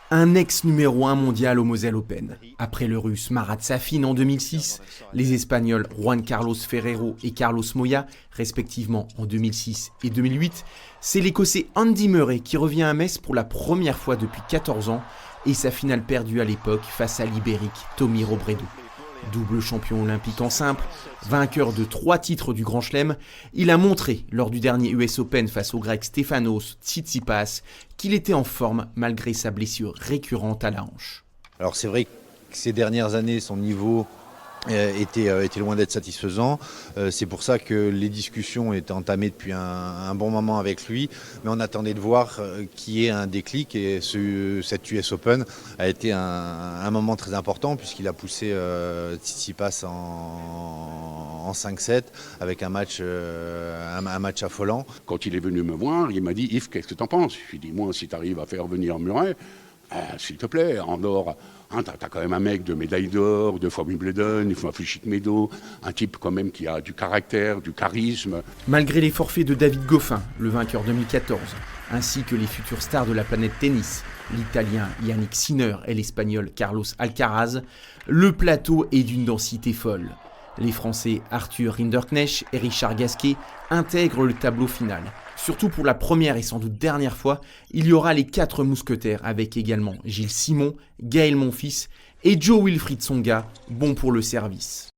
Un ex numéro 1 mondial au Moselle Open. Après le russe Marat Safin en 2006, les Espagnols Juan Carlos Ferrero et Carlos Moya, respectivement en 2006 et 2008, c'est l'Écossais Andy Murray qui revient à Metz pour la première fois depuis 14 ans et sa finale perdue à l'époque face à l'Ibérique Tommy Robredo. Double champion olympique en simple, vainqueur de 3 titres du Grand Chelem, il a montré lors du dernier US Open face au Grec Stefanos Tsitsipas qu'il était en forme malgré sa blessure récurrente à la hanche. Alors c'est vrai que ces dernières années, son niveau était loin d'être satisfaisant. C'est pour ça que les discussions étaient entamées depuis un bon moment avec lui, mais on attendait de voir qu'il y ait un déclic et cet US Open a été un moment très important puisqu'il a poussé Tsitsipas en 5-7 avec un match affolant. Quand il est venu me voir, il m'a dit « Yves, qu'est-ce que t'en penses ?» Je lui ai dit « Moi, si t'arrives à faire venir Murray, s'il te plaît, en or, hein, t'as quand même un mec de médaille d'or, 2 fois Wimbledon, une fois Flushik Meadows, un type quand même qui a du caractère, du charisme. » Malgré les forfaits de David Goffin, le vainqueur 2014, ainsi que les futures stars de la planète tennis, l'Italien Yannick Sinner et l'Espagnol Carlos Alcaraz, le plateau est d'une densité folle. Les Français Arthur Rinderknecht et Richard Gasquet intègrent le tableau final. Surtout pour la première et sans doute dernière fois, il y aura les 4 mousquetaires avec également Gilles Simon, Gaël Monfils et Joe Wilfried Tsonga, bon pour le service.